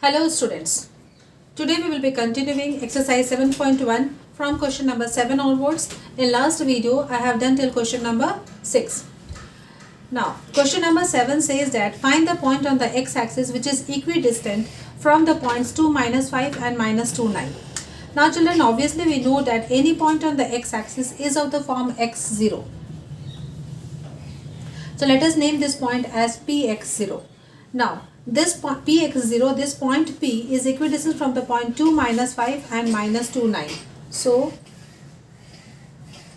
Hello students, today we will be continuing exercise 7.1 from question number 7 onwards. In last video I have done till question number 6. Now question number 7 says that find the point on the x-axis which is equidistant from the points 2, -5 and -2, 9. Now children, obviously we know that any point on the x-axis is of the form x0. So let us name this point as px0. Now this point px0, this point P is equidistant from the point 2, -5 and -2, 9. So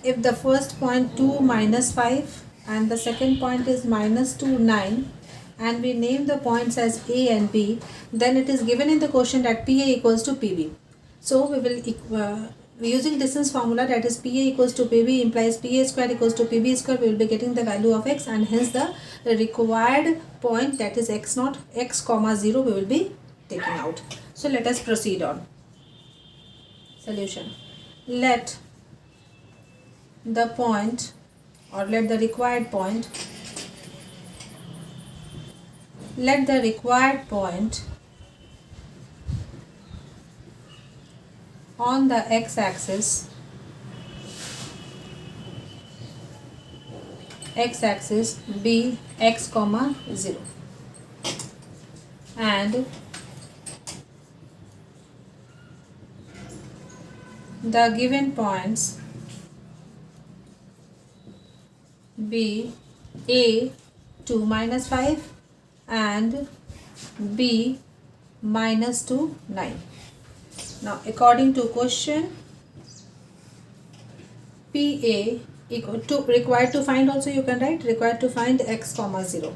if the first point 2, -5 and the second point is -2, 9 and we name the points as A and B, then it is given in the question that PA equals to PB. So we will using distance formula, that is PA equals to PB implies PA square equals to PB square. We will be getting the value of x and hence the required point, that is x naught, x comma 0, we will be taking out. So let us proceed on. Solution. Let the point or let the required point on the x-axis be x comma 0 and the given points be A 2, -5 and B -2, 9. Now according to question, PA equal to required to find, also you can write required to find x comma 0.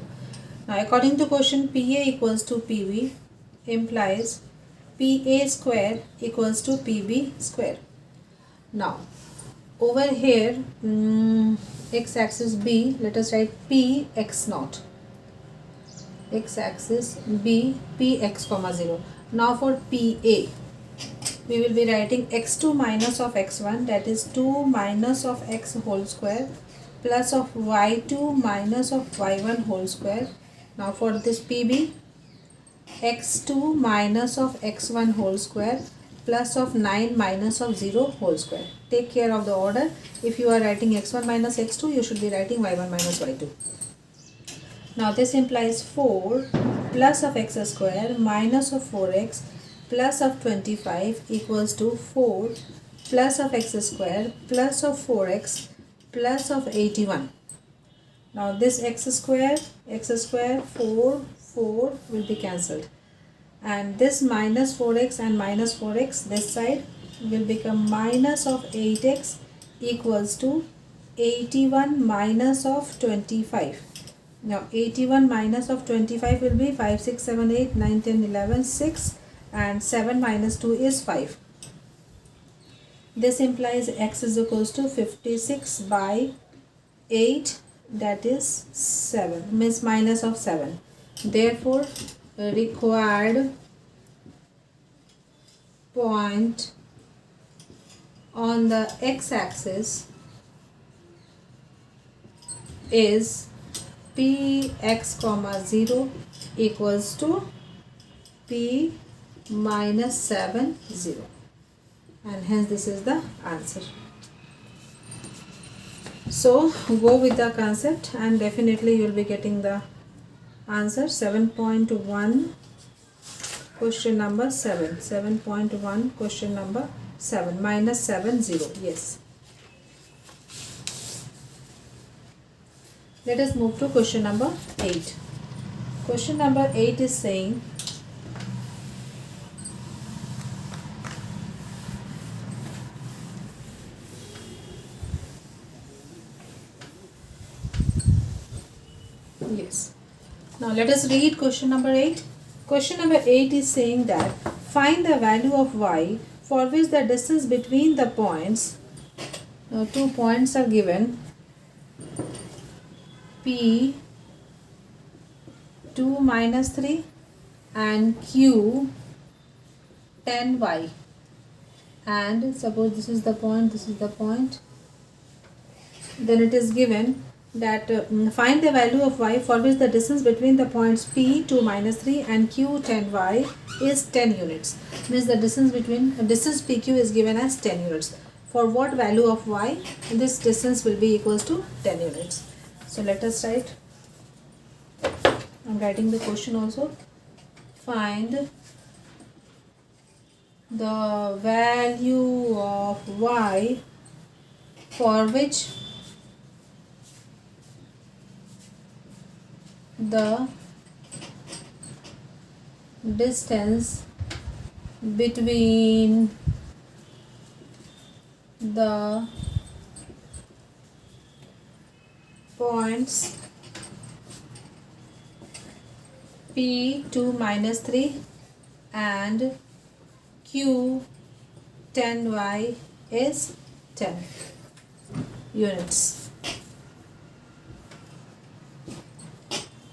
Now according to question, PA equals to PB implies PA square equals to PB square. Now over here x-axis B, let us write P x naught, x-axis B Px comma 0. Now for PA we will be writing x2 minus of x1, that is 2 minus of x whole square plus of y2 minus of y1 whole square. Now for this PB, x2 minus of x1 whole square plus of 9 minus of 0 whole square. Take care of the order. If you are writing x1 minus x2, you should be writing y1 minus y2. Now this implies 4 plus of x square minus of 4x plus of 25 equals to 4 plus of x square plus of 4x plus of 81. Now this x square 4 will be cancelled and this minus 4x and minus 4x this side will become minus of 8x equals to 81 minus of 25. Now 81 minus of 25 will be 5, 6, 7, 8, 9, 10, 11, 6 and 7 minus 2 is 5. This implies x is equals to 56 by 8, that is 7, means minus of 7. Therefore required point on the x-axis is Px comma 0 equals to P minus 7, 0 and hence this is the answer. So go with the concept and definitely you will be getting the answer. 7.1 question number 7, 7.1 question number 7, minus 7, 0. Yes. Let us move to question number 8. Question number 8 is saying yes. Now let us read question number 8. Question number 8 is saying that find the value of y for which the distance between the points, now 2 points are given, P 2 minus 3 and Q 10y, and suppose this is the point, this is the point, then it is given that find the value of y for which the distance between the points p 2 minus 3 and q 10y is 10 units. Means the distance between distance pq is given as 10 units. For what value of y this distance will be equals to 10 units. So let us write. I'm writing the question also. Find the value of y for which the distance between the points p 2 minus 3 and q 10y is 10 units.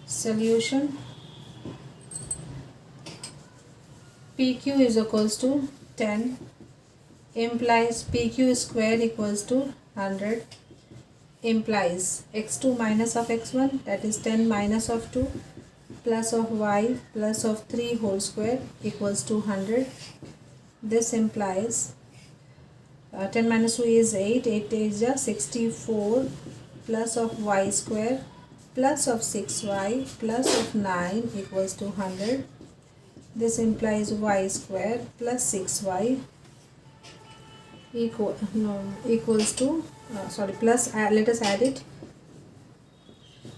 Solution. PQ is equals to 10 implies PQ square equals to 100 implies x2 minus of x1, that is 10 minus of 2 plus of y plus of 3 whole square equals to 100. This implies 10 minus 2 is 8 is 64 plus of y square plus of 6y plus of 9 equals to 100. This implies y square plus 6y equals to plus let us add it.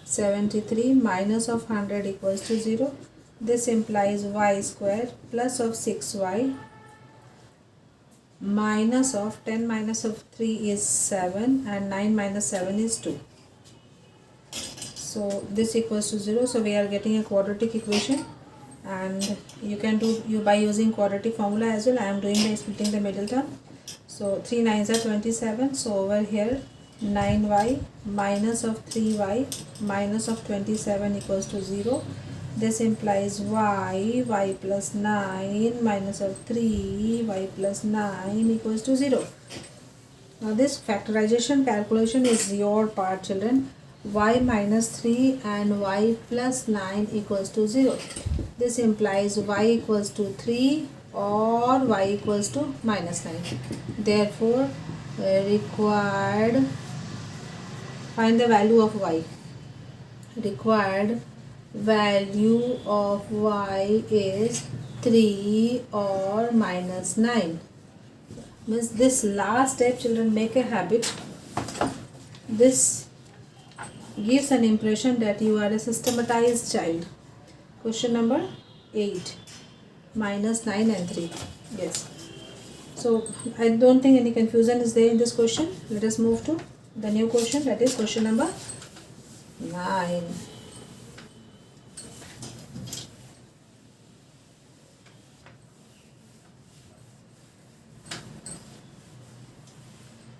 73 minus of 100 equals to 0. This implies y square plus of 6y minus of 10 minus of 3 is 7 and 9 minus 7 is 2. So this equals to 0. So we are getting a quadratic equation, and you can do by using quadratic formula as well. I am doing by splitting the middle term. So 3 9s are 27. So over here 9y minus of 3y minus of 27 equals to 0. This implies y plus 9 minus of 3 y plus 9 equals to 0. Now this factorization calculation is your part, children. Y minus 3 and y plus 9 equals to 0. This implies y equals to 3 or y equals to minus 9. Therefore, required, find the value of y. Required value of y is 3 or minus 9. Means this last step, children, make a habit. This gives an impression that you are a systematized child. Question number 8. Minus 9 and 3. Yes. So I don't think any confusion is there in this question. Let us move to the new question, that is question number 9.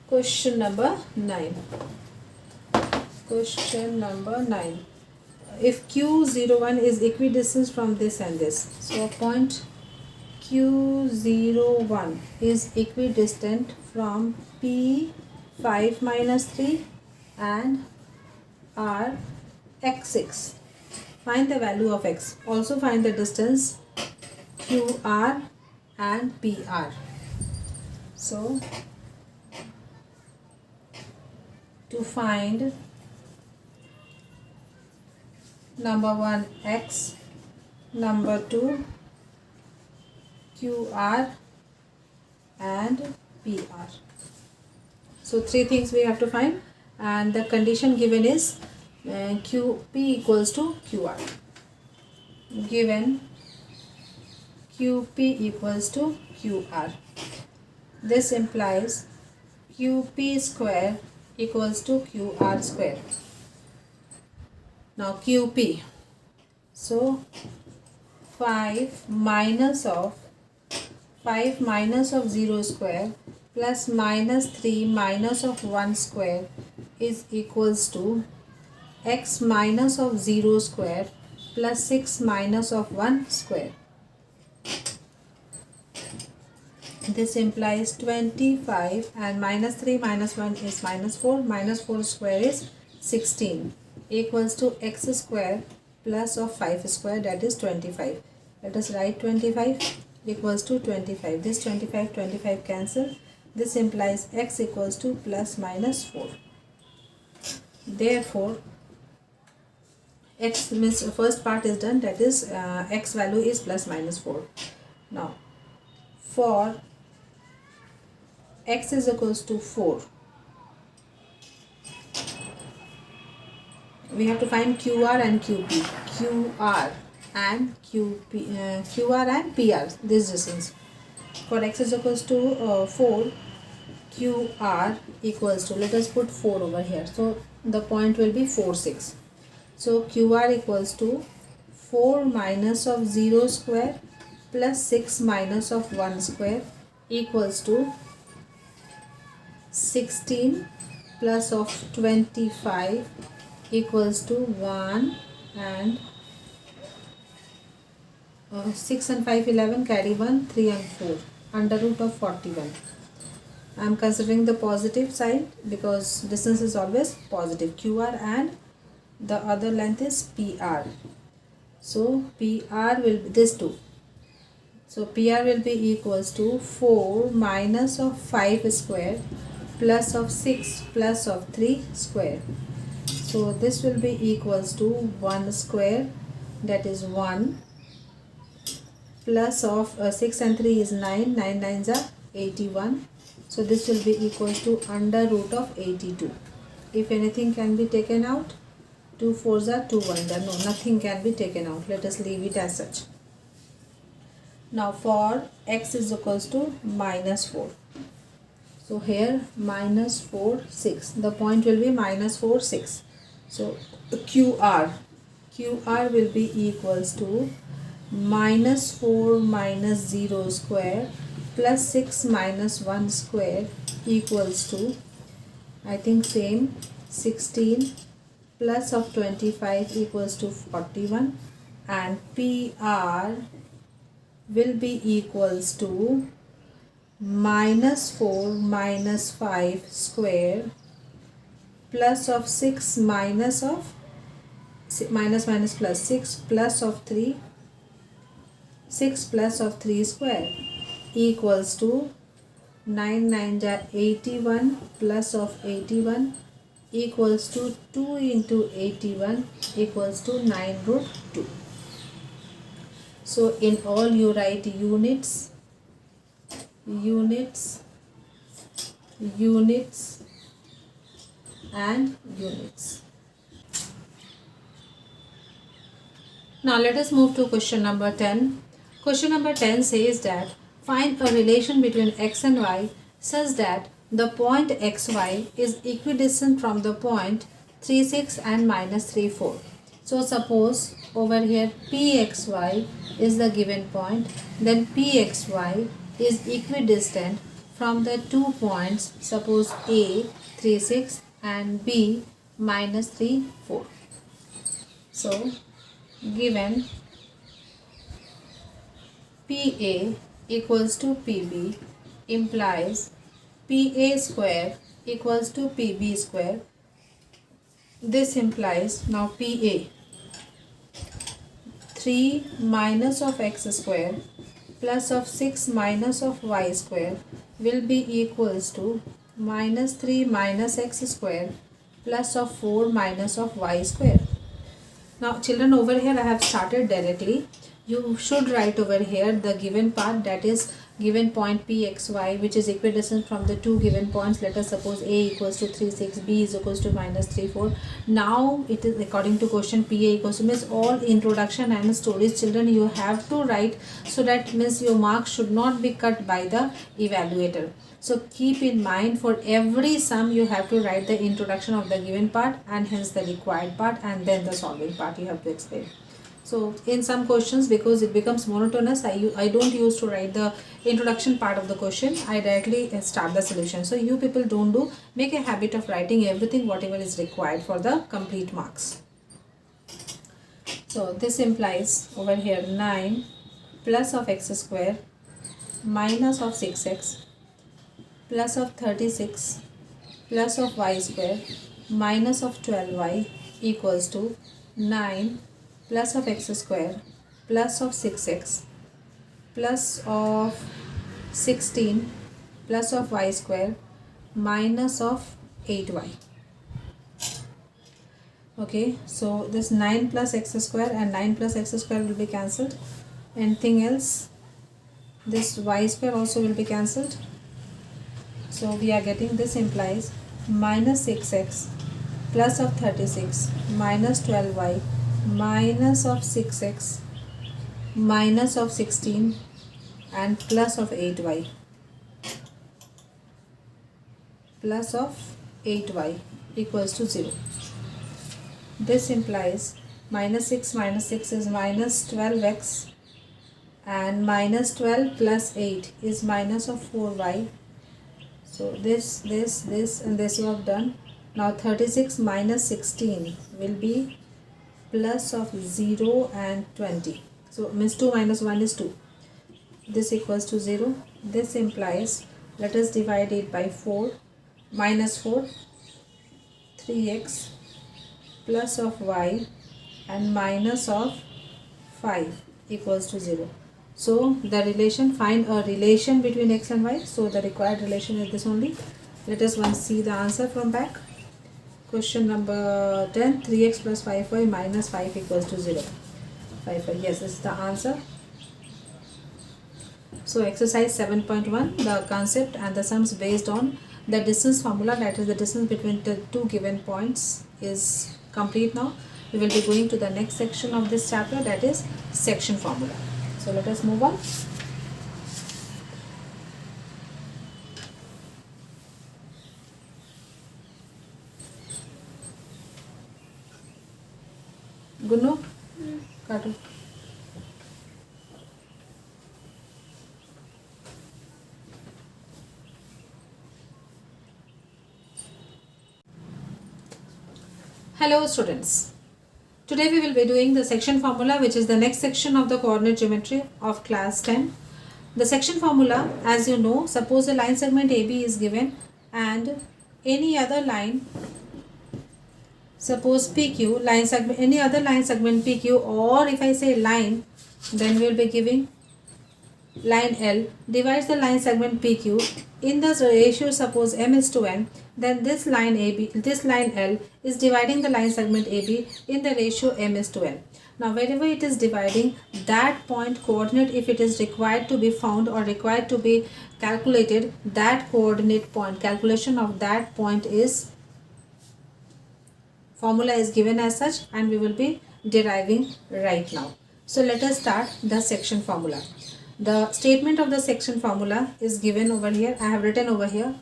Question number 9. Question number 9. If Q01 is equidistant from this and this, so point Q01 is equidistant from P5 minus 3 and R x6. Find the value of x. Also find the distance QR and PR. So to find number 1 x, number 2 QR and PR. So 3 things we have to find, and the condition given is QP equals to QR. Given QP equals to QR. This implies QP square equals to QR square. Now QP. So 5 minus of 0 square plus minus 3 minus of 1 square is equals to x minus of 0 square plus 6 minus of 1 square. This implies 25, and minus 3 minus 1 is minus 4. Minus 4 square is 16 equals to x square plus of 5 square, that is 25. Let us write 25 equals to 25. This 25 cancel. This implies x equals to plus minus 4. Therefore, x means first part is done, that is x value is plus minus 4. Now for x is equals to 4, we have to find QR and QP. QR and QP, QR and PR, this distance. For x is equals to 4, QR equals to, let us put 4 over here, so the point will be 4, 6. So QR equals to 4 minus of 0 square plus 6 minus of 1 square equals to 16 plus of 25 equals to 1 and 6 and 5 11, carry 1, 3 and 4, under root of 41. I am considering the positive side because distance is always positive. QR and the other length is PR. So PR will be this 2. So PR will be equals to 4 minus of 5 square plus of 6 plus of 3 square. So this will be equals to 1 square, that is 1, plus of 6 and 3 is 9, 9 9s are 81. So this will be equals to under root of 82. If anything can be taken out, 2 4s are 2 1s are, no, nothing can be taken out. Let us leave it as such. Now for x is equals to minus 4. So here minus 4 6. The point will be minus 4 6. So QR will be equals to minus 4 minus 0 square plus 6 minus 1 square equals to, I think same, 16 plus of 25 equals to 41, and PR will be equals to minus 4 minus 5 square plus of 6 minus of minus minus plus 6 plus of 3, 6 plus of 3 square equals to 9 9 are 81 plus of 81 equals to 2 into 81 equals to 9 root 2. So in all you write units, units, units and units. Now let us move to question number 10. Question number 10 says that find a relation between x and y such that the point xy is equidistant from the point 3 6 and minus 3 4. So suppose over here pxy is the given point, then pxy is equidistant from the 2 points, suppose A 3 6 and B minus 3 4. So given PA equals to PB implies PA square equals to PB square. This implies now PA 3 minus of x square plus of 6 minus of y square will be equals to minus 3 minus x square plus of 4 minus of y square. Now children, over here I have started directly. You should write over here the given part, that is given point pxy which is equidistant from the two given points. Let us suppose A equals to 3 6, B is equals to minus 3 4. Now it is according to question PA equals to, means all introduction and stories children you have to write, so that means your marks should not be cut by the evaluator. So keep in mind for every sum you have to write the introduction of the given part and hence the required part, and then the solving part you have to explain. So in some questions, because it becomes monotonous, I don't use to write the introduction part of the question. I directly start the solution. So you people don't do, make a habit of writing everything whatever is required for the complete marks. So this implies over here 9 plus of x square minus of 6x plus of 36 plus of y square minus of 12y equals to 9 plus of x square plus of 6x plus of 16 plus of y square minus of 8y. Okay, so this 9 plus x square and 9 plus x square will be cancelled. Anything else? This y square also will be cancelled. So we are getting, this implies minus 6x plus of 36 minus 12y minus of 6x minus of 16 and plus of 8y plus of 8y equals to 0. This implies minus 6 is minus 12x and minus 12 plus 8 is minus of 4y. So this and this you have done. Now 36 minus 16 will be plus of 0 and 20. So means 2 minus 1 is 2. This equals to 0. This implies, let us divide it by 4. Minus 4, 3x plus of y and minus of 5 equals to 0. So the relation, find a relation between x and y. So the required relation is this only. Let us once see the answer from back. Question number 10, 3x plus 5y minus 5 equals to 0. 5y, yes, this is the answer. So exercise 7.1, the concept and the sums based on the distance formula, that is the distance between the two given points, is complete now. We will be going to the next section of this chapter, that is section formula. So let us move on. Gunnu? Katu. Hello students. Today we will be doing the section formula, which is the next section of the coordinate geometry of class 10. The section formula, as you know, suppose a line segment AB is given and any other line, suppose PQ, line segment, any other line segment PQ, or if I say line, then we will be giving line L divides the line segment PQ in the ratio, suppose m is to n, then this line AB, this line L is dividing the line segment AB in the ratio m is to n. Now wherever it is dividing, that point coordinate, if it is required to be found or required to be calculated, that coordinate point, calculation of that point is, formula is given as such, and we will be deriving right now. So let us start the section formula. The statement of the section formula is given over here. I have written over here.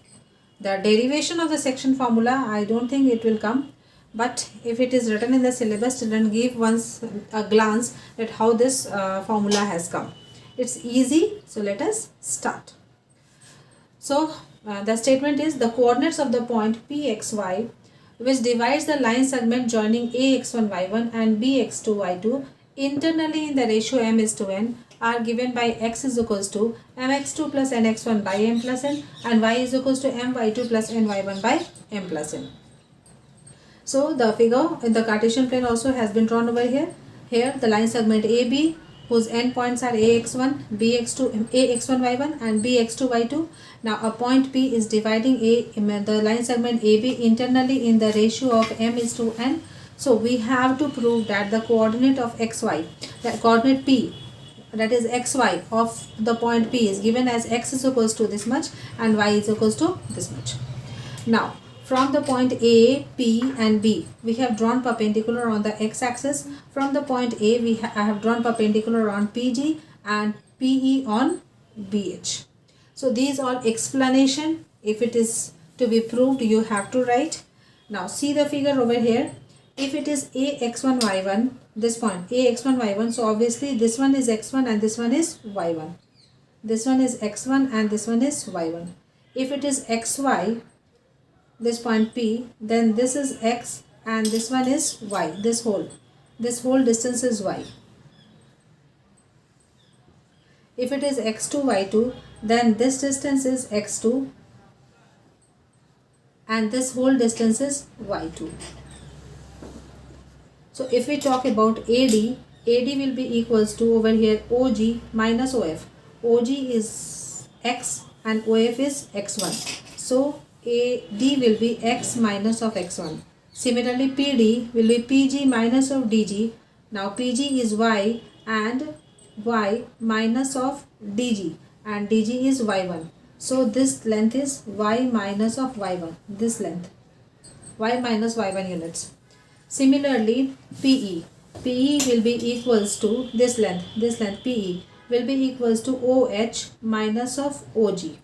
The derivation of the section formula, I don't think it will come, but if it is written in the syllabus, children give once a glance at how this formula has come. It's easy, so let us start. So the statement is, the coordinates of the point PXY, which divides the line segment joining AX1Y1 and BX2Y2 internally in the ratio m is to n, are given by x is equals to mx2 plus nx1 by m plus n and y is equals to my2 plus ny1 by m plus n. So the figure in the Cartesian plane also has been drawn over here. Here the line segment AB, whose endpoints are ax1, bx2, ax1y1 and bx2y2. Now a point P is dividing the line segment AB internally in the ratio of m is to n. So we have to prove that the coordinate of xy, the coordinate P, that is xy of the point P, is given as x is equals to this much and y is equals to this much. Now from the point A, P and B, we have drawn perpendicular on the x-axis. From the point A, I have drawn perpendicular on PG and PE on BH. So these are explanation. If it is to be proved, you have to write. Now see the figure over here. If it is AX1, Y1, this point AX1, Y1, so obviously this one is X1 and this one is Y1. This one is X1 and this one is Y1. If it is XY, this point P, then this is X and this one is Y. This whole distance is Y. If it is X2, Y2, then this distance is X2 and this whole distance is y2. So if we talk about AD, AD will be equals to over here OG minus OF. OG is x and OF is x1. So AD will be x minus of x1. Similarly, PD will be PG minus of DG. Now PG is y and y minus of DG, and DG is y1. So this length is y minus of y1. This length y minus y1 units. Similarly, PE will be equals to this length PE will be equals to OH minus of OG.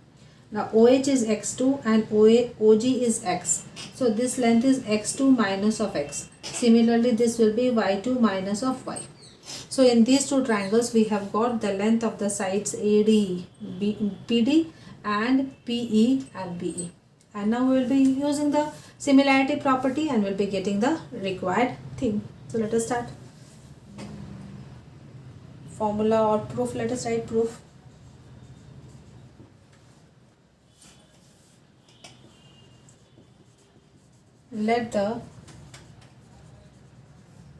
Now OH is x2 and OG is x. So this length is x2 minus of x. Similarly, this will be y2 minus of y. So in these two triangles, we have got the length of the sides AD, PD and PE and BE. And now we will be using the similarity property and we'll be getting the required thing. So let us start. Formula or proof, let us write proof. Let the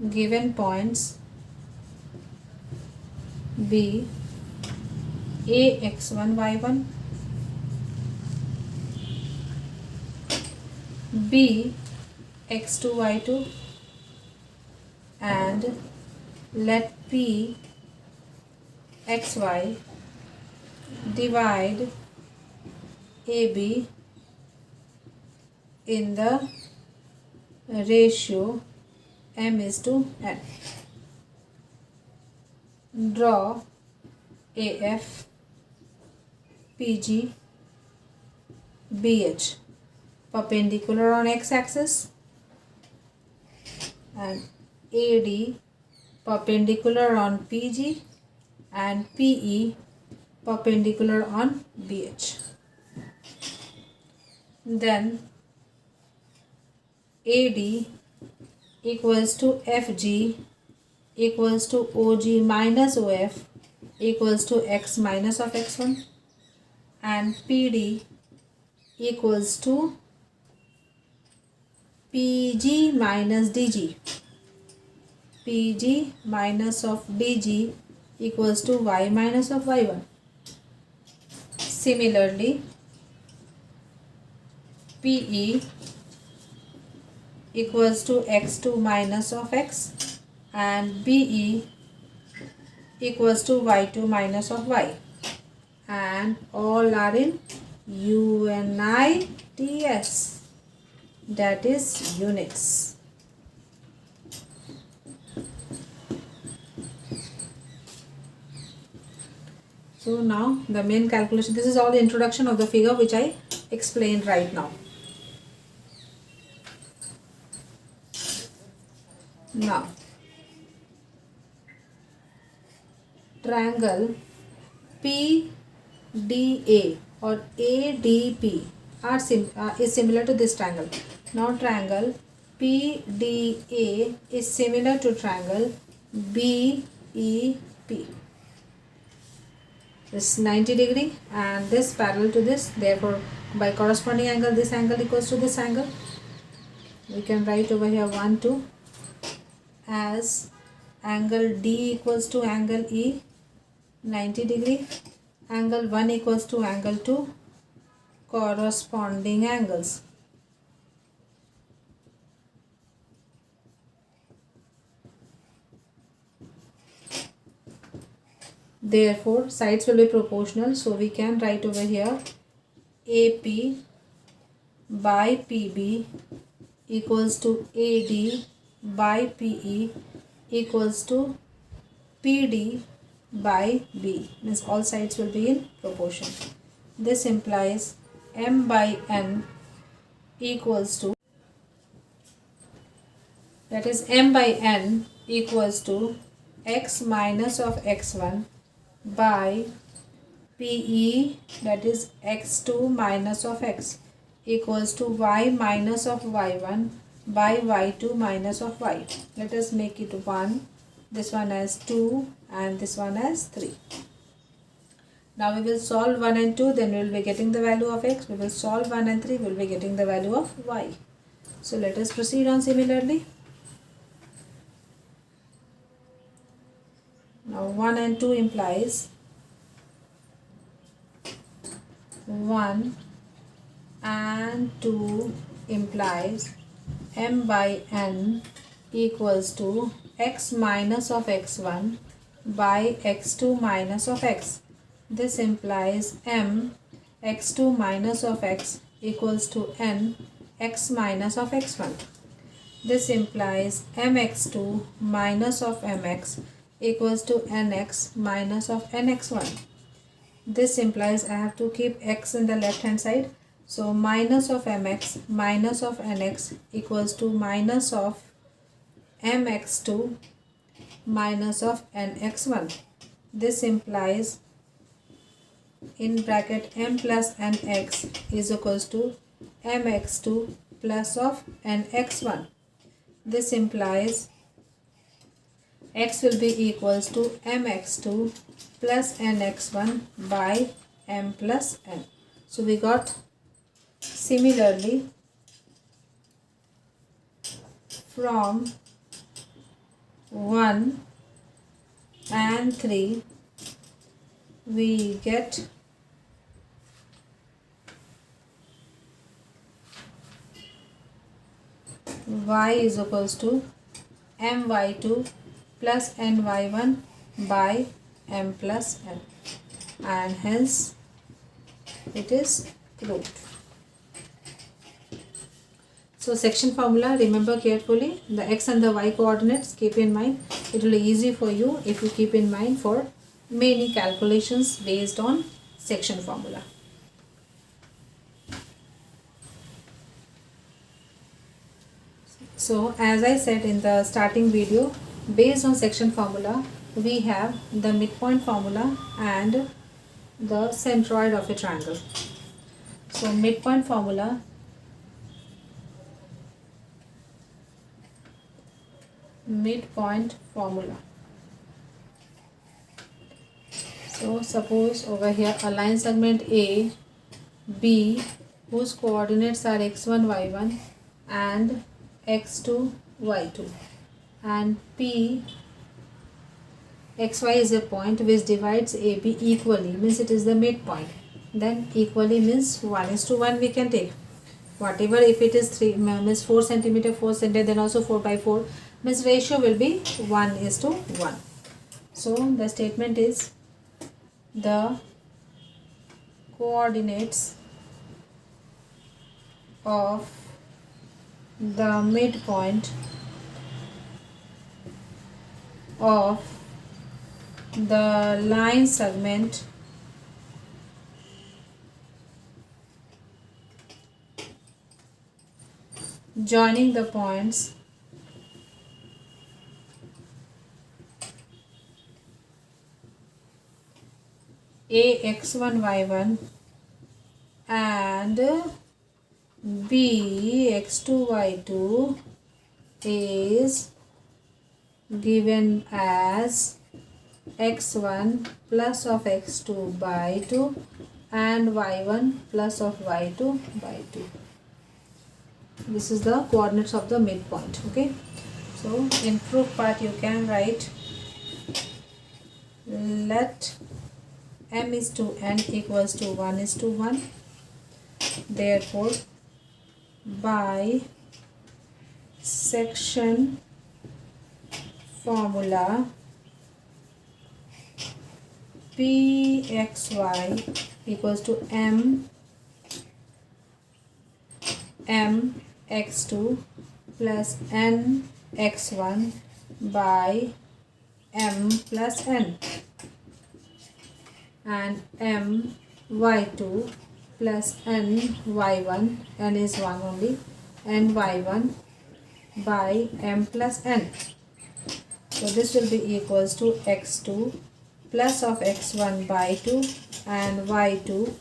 given points be A x1 y1, B x2 y2, and let P xy divide AB in the ratio m:n. Draw AF, PG, BH perpendicular on x-axis and AD perpendicular on PG and PE perpendicular on BH. Then AD equals to FG equals to OG minus OF equals to x minus of x1, and PD equals to PG minus DG. PG minus of DG equals to y minus of y1. Similarly, PE equals to x2 minus of x and BE equals to y2 minus of y, and all are in UNITS, that is units. So now the main calculation, this is all the introduction of the figure which I explained right now. Now triangle PDA or ADP is similar to this triangle. Now triangle PDA is similar to triangle BEP. This 90 degree and this parallel to this, therefore by corresponding angle this angle equals to this angle. We can write over here 1, 2 as angle D equals to angle E 90 degree, angle 1 equals to angle 2, corresponding angles. Therefore sides will be proportional, so we can write over here AP by PB equals to AD by PE equals to PD by B, means all sides will be in proportion. This implies M by N equals to, that is M by N equals to x minus of x1 by PE, that is x2 minus of x, equals to y minus of y1 by y2 minus of y. Let us make it 1, this one as 2 and this one as 3. Now we will solve 1 and 2, then we will be getting the value of x. We will solve 1 and 3, we will be getting the value of y. So let us proceed on similarly. Now 1 and 2 implies 1 and 2 implies m by n equals to x minus of x1 by x2 minus of x. This implies m x2 minus of x equals to n x minus of x1. This implies mx2 minus of mx equals to nx minus of nx1. This implies I have to keep x in the left hand side. So minus of mx minus of nx equals to minus of mx2 minus of nx1. This implies in bracket m plus nx is equals to mx2 plus of nx1. This implies x will be equals to mx2 plus nx1 by m plus n. So we got similarly from 1 and 3 we get y is equals to my2 plus ny1 by m plus n, and hence it is proved. So section formula, remember carefully the x and the y coordinates, keep in mind. It will be easy for you if you keep in mind for many calculations based on section formula. So as I said in the starting video, based on section formula we have the midpoint formula and the centroid of a triangle. So midpoint formula, so suppose over here a line segment A, B whose coordinates are x1, y1 and x2, y2, and P, xy is a point which divides AB equally, means it is the midpoint. Then equally means 1:1 we can take. Whatever, if it is 3 means 4 centimeter, 4 centimeter, then also 4 by 4 means ratio will be 1:1. So the statement is the coordinates of the midpoint of the line segment joining the points A x1 y1 and B x2 y2 is given as x1 plus of x2 by 2 and y1 plus of y2 by 2. This is the coordinates of the midpoint. Okay, so in proof part you can write let m is to n equals to 1:1. Therefore by section formula Pxy equals to m x2 plus n x1 by m plus n, and m y2 plus n y1, n is 1 only, n y1 by m plus n. So this will be equals to x2 plus of x1 by 2 and y2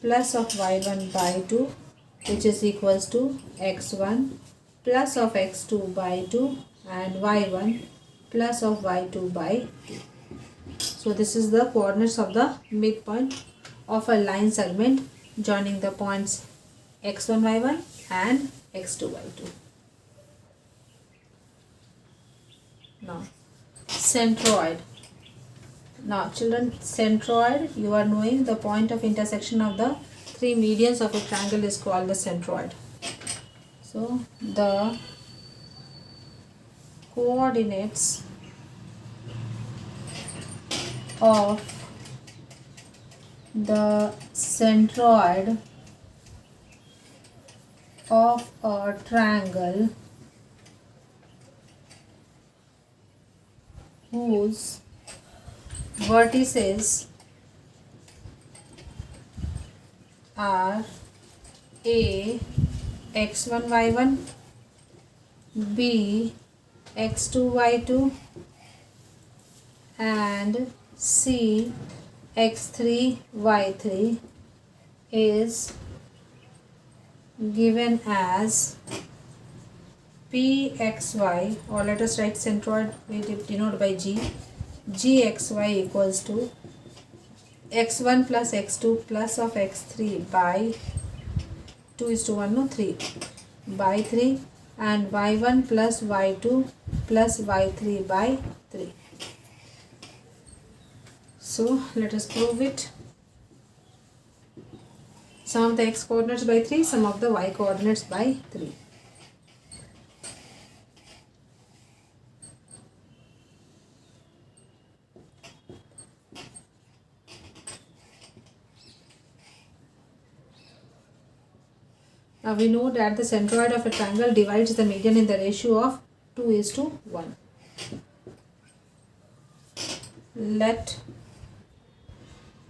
plus of y1 by 2, which is equals to x1 plus of x2 by 2 and y1 plus of y2 by 2. So this is the coordinates of the midpoint of a line segment joining the points x1, y1 and x2, y2. Now centroid. Now children, centroid, you are knowing the point of intersection of the three medians of a triangle is called the centroid. So the coordinates of the centroid of a triangle whose vertices are A x1 y1, B x2 y2 and C x3 y3 is given as pxy, or let us write centroid, we denote by g. Gxy equals to x1 plus x2 plus of x3 by 2:1, no, 3 by 3, and y1 plus y2 plus y3 by 3. So let us prove it. Sum of the x coordinates by 3, sum of the y coordinates by 3. Now we know that the centroid of a triangle divides the median in the ratio of 2:1. Let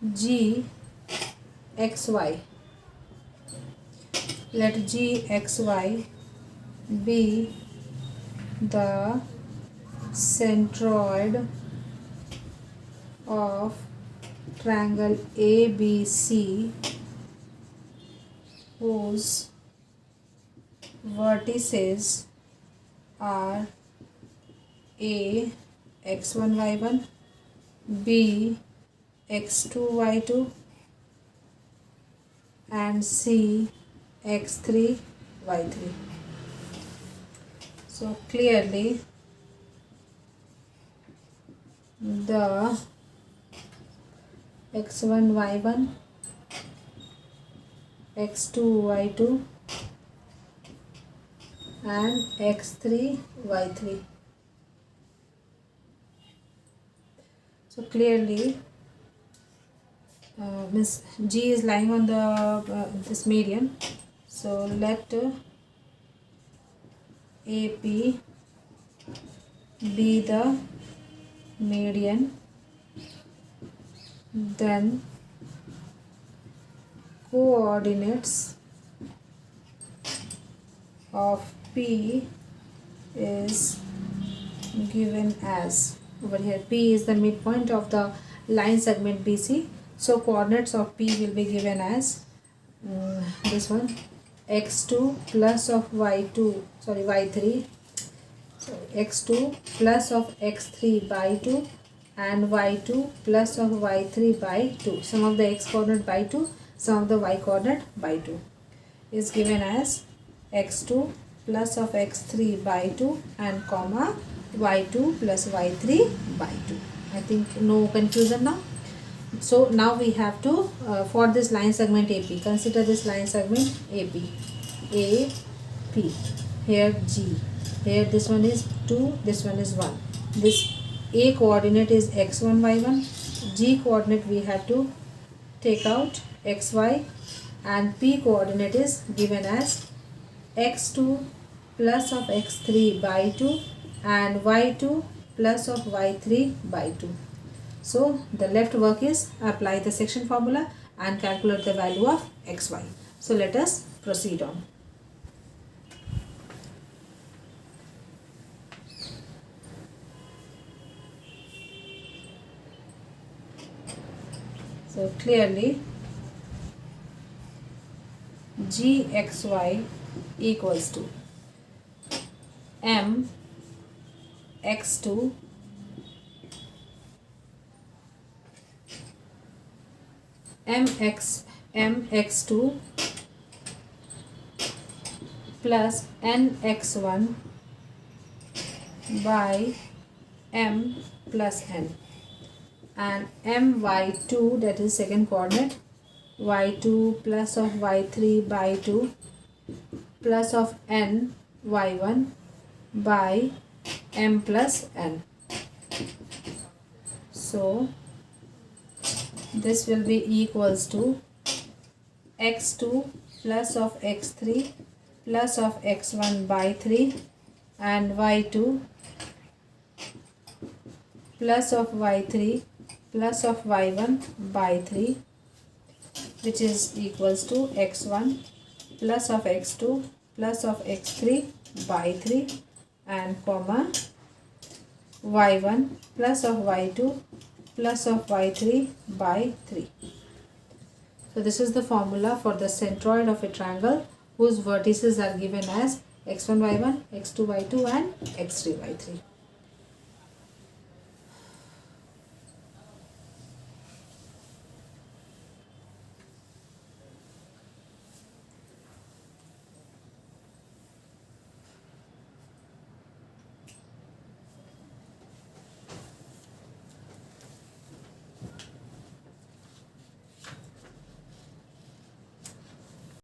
Gxy be the centroid of triangle ABC whose vertices are A x1 y1, B x2 y2 and C x3 y3. So clearly the x1 y1, x2 y2 and x3 y3. So clearly Miss G is lying on the this median. So let AP be the median, then coordinates of P is given as, over here P is the midpoint of the line segment BC, so coordinates of P will be given as this one, x2 plus of y3, so x2 plus of x3 by 2 and y2 plus of y3 by 2. Sum of the x coordinate by 2, sum of the y coordinate by 2 is given as x2 plus of x3 by 2 and comma y2 plus y3 by 2. I think no confusion now. So now we have to for this line segment AP, consider this line segment AP, here G, here this one is 2, this one is 1. This A coordinate is x1 y1, G coordinate we have to take out xy, and P coordinate is given as x2 plus of x3 by 2 and y2 plus of y3 by 2. So the left work is apply the section formula and calculate the value of xy. So let us proceed on. So clearly Gxy equals to m x2 mx2 plus nx1 by m plus n, and my2, that is second coordinate, y2 plus of y3 by 2 plus of n y1 by m plus n. So this will be equals to x2 plus of x3 plus of x1 by 3 and y2 plus of y3 plus of y1 by 3, which is equals to x1 plus of x2 plus of x3 by 3 and comma y1 plus of y2 plus of y3 by 3. So this is the formula for the centroid of a triangle whose vertices are given as x1 y1, x2 y2 and x3 y3.